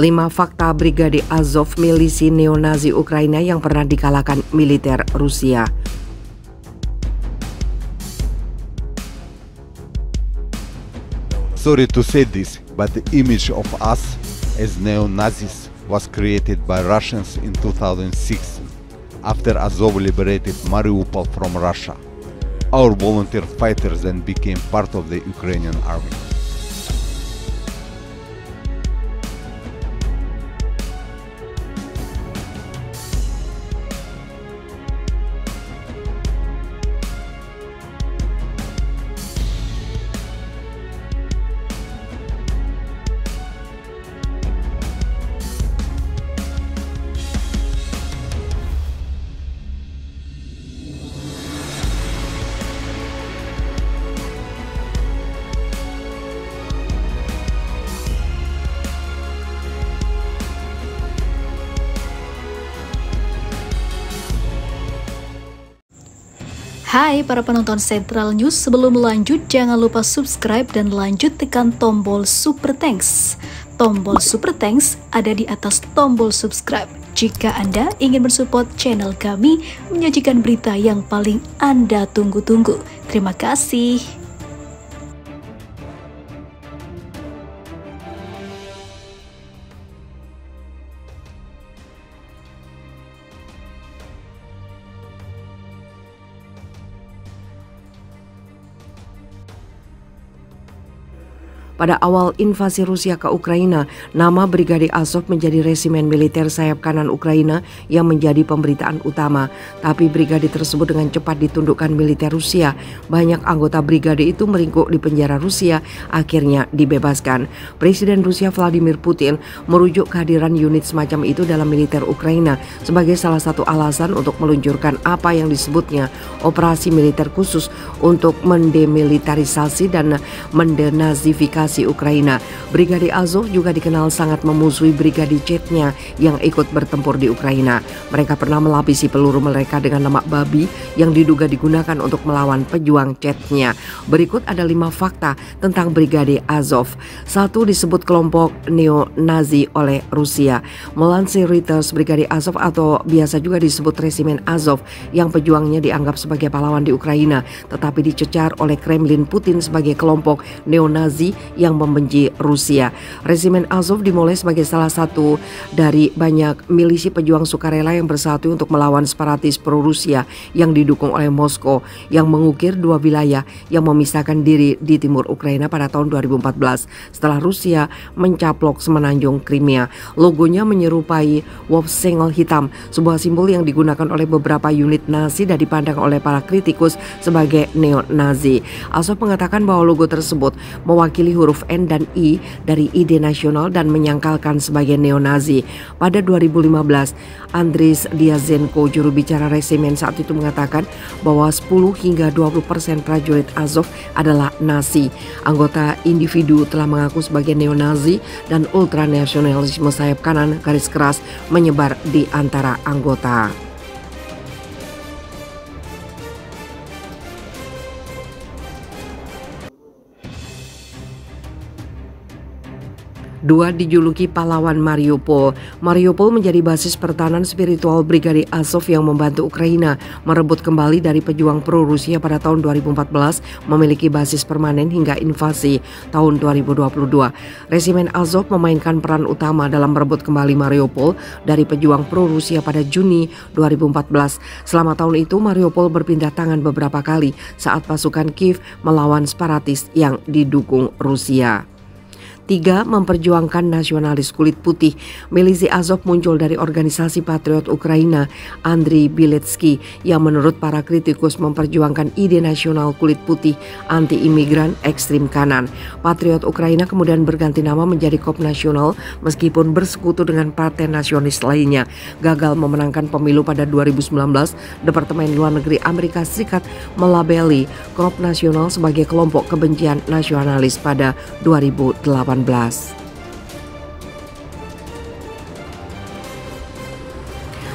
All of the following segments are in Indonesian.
5 fakta Brigade Azov, milisi neo-Nazi Ukraina yang pernah dikalahkan militer Rusia. Sorry to say this, but the image of us as neo-Nazis was created by Russians in 2006 after Azov liberated Mariupol from Russia. Our volunteer fighters then became part of the Ukrainian army. Hai para penonton Central News, sebelum lanjut jangan lupa subscribe dan lanjut tekan tombol Super Thanks. Tombol Super Thanks ada di atas tombol subscribe. Jika Anda ingin mensupport channel kami menyajikan berita yang paling Anda tunggu-tunggu. Terima kasih. Pada awal invasi Rusia ke Ukraina, nama Brigade Azov menjadi resimen militer sayap kanan Ukraina yang menjadi pemberitaan utama. Tapi brigade tersebut dengan cepat ditundukkan militer Rusia. Banyak anggota brigade itu meringkuk di penjara Rusia, akhirnya dibebaskan. Presiden Rusia Vladimir Putin merujuk kehadiran unit semacam itu dalam militer Ukraina sebagai salah satu alasan untuk meluncurkan apa yang disebutnya operasi militer khusus untuk mendemilitarisasi dan mendenazifikasi Ukraina. Brigade Azov juga dikenal sangat memusuhi Brigade Chetnya yang ikut bertempur di Ukraina. Mereka pernah melapisi peluru mereka dengan lemak babi yang diduga digunakan untuk melawan pejuang Chetnya. Berikut ada 5 fakta tentang Brigade Azov. 1. Disebut kelompok neo-Nazi oleh Rusia. Melansir Reuters, Brigade Azov atau biasa juga disebut Resimen Azov yang pejuangnya dianggap sebagai pahlawan di Ukraina, tetapi dicecar oleh Kremlin Putin sebagai kelompok neo-Nazi yang membenci Rusia. Resimen Azov dimulai sebagai salah satu dari banyak milisi pejuang sukarela yang bersatu untuk melawan separatis pro-Rusia yang didukung oleh Moskow yang mengukir 2 wilayah yang memisahkan diri di timur Ukraina pada tahun 2014 setelah Rusia mencaplok semenanjung Crimea. Logonya menyerupai Wolfsengel hitam, sebuah simbol yang digunakan oleh beberapa unit Nazi dan dipandang oleh para kritikus sebagai neo-Nazi. Azov mengatakan bahwa logo tersebut mewakili huruf N dan I dari ide nasional dan menyangkalkan sebagai neo-Nazi. Pada 2015, Andris Diazenko, juru bicara resimen saat itu mengatakan bahwa 10 hingga 20% prajurit Azov adalah Nazi. Anggota individu telah mengaku sebagai neo-Nazi dan ultranasionalisme sayap kanan garis keras menyebar di antara anggota. 2. Dijuluki pahlawan Mariupol. Mariupol menjadi basis pertahanan spiritual Brigade Azov yang membantu Ukraina merebut kembali dari pejuang pro-Rusia pada tahun 2014, memiliki basis permanen hingga invasi tahun 2022. Resimen Azov memainkan peran utama dalam merebut kembali Mariupol dari pejuang pro-Rusia pada Juni 2014. Selama tahun itu, Mariupol berpindah tangan beberapa kali saat pasukan Kiev melawan separatis yang didukung Rusia. 3. Memperjuangkan nasionalis kulit putih. Milisi Azov muncul dari organisasi patriot Ukraina Andriy Biletsky yang menurut para kritikus memperjuangkan ide nasional kulit putih anti-imigran ekstrim kanan. Patriot Ukraina kemudian berganti nama menjadi Kop Nasional meskipun bersekutu dengan partai nasionalis lainnya. Gagal memenangkan pemilu pada 2019, Departemen Luar Negeri Amerika Serikat melabeli Kop Nasional sebagai kelompok kebencian nasionalis pada 2018. 4.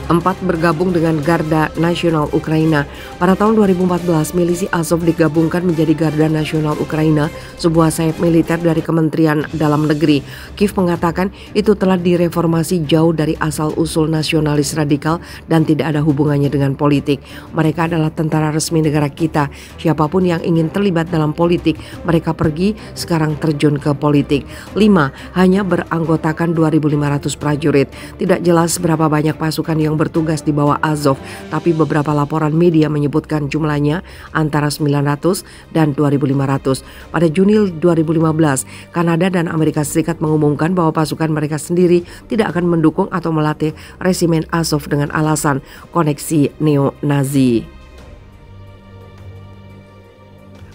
4 bergabung dengan Garda Nasional Ukraina. Pada tahun 2014, milisi Azov digabungkan menjadi Garda Nasional Ukraina, sebuah sayap militer dari Kementerian Dalam Negeri. Kiev mengatakan itu telah direformasi jauh dari asal-usul nasionalis radikal dan tidak ada hubungannya dengan politik. Mereka adalah tentara resmi negara kita. Siapapun yang ingin terlibat dalam politik, mereka pergi, sekarang terjun ke politik. 5. Hanya beranggotakan 2.500 prajurit. Tidak jelas berapa banyak pasukan yang bertugas di bawah Azov, tapi beberapa laporan media menyebutkan jumlahnya antara 900 dan 2.500. Pada Juni 2015, Kanada dan Amerika Serikat mengumumkan bahwa pasukan mereka sendiri tidak akan mendukung atau melatih resimen Azov dengan alasan koneksi neo-Nazi.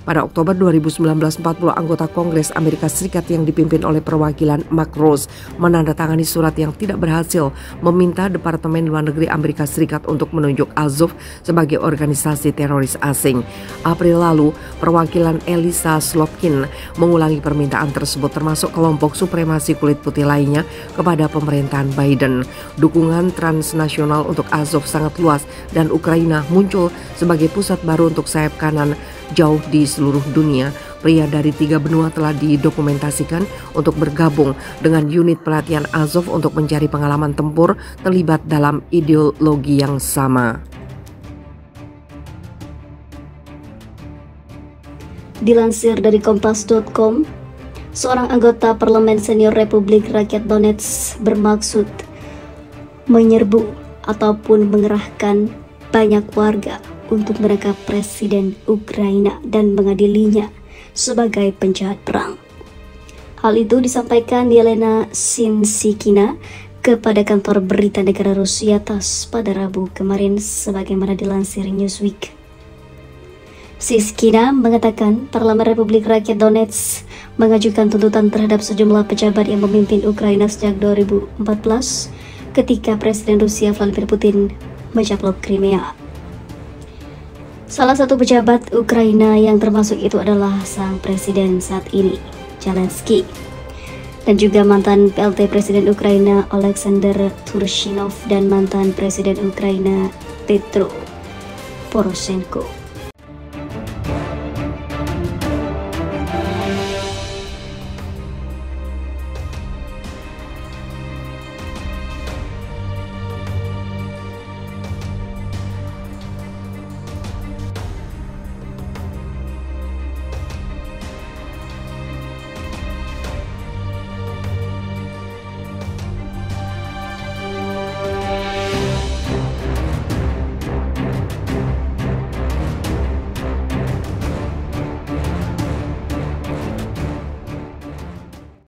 Pada Oktober 2019, 40 anggota Kongres Amerika Serikat yang dipimpin oleh perwakilan Mark Rose menandatangani surat yang tidak berhasil meminta Departemen Luar Negeri Amerika Serikat untuk menunjuk Azov sebagai organisasi teroris asing. April lalu, perwakilan Elisa Slotkin mengulangi permintaan tersebut termasuk kelompok supremasi kulit putih lainnya kepada pemerintahan Biden. Dukungan transnasional untuk Azov sangat luas dan Ukraina muncul sebagai pusat baru untuk sayap kanan jauh di seluruh dunia. Pria dari 3 benua telah didokumentasikan untuk bergabung dengan unit pelatihan Azov untuk mencari pengalaman tempur terlibat dalam ideologi yang sama. Dilansir dari Kompas.com, seorang anggota parlemen senior Republik Rakyat Donetsk bermaksud menyerbu ataupun mengerahkan banyak warga untuk menangkap Presiden Ukraina dan mengadilinya sebagai penjahat perang. Hal itu disampaikan Yelena Sinsikina kepada kantor berita negara Rusia TASS pada Rabu kemarin sebagaimana dilansir Newsweek. Sinsikina mengatakan Parlemen Republik Rakyat Donetsk mengajukan tuntutan terhadap sejumlah pejabat yang memimpin Ukraina sejak 2014 ketika Presiden Rusia Vladimir Putin mencaplok Crimea. Salah satu pejabat Ukraina yang termasuk itu adalah sang presiden saat ini, Zelensky, dan juga mantan PLT Presiden Ukraina Alexander Turchinov dan mantan Presiden Ukraina Petro Poroshenko.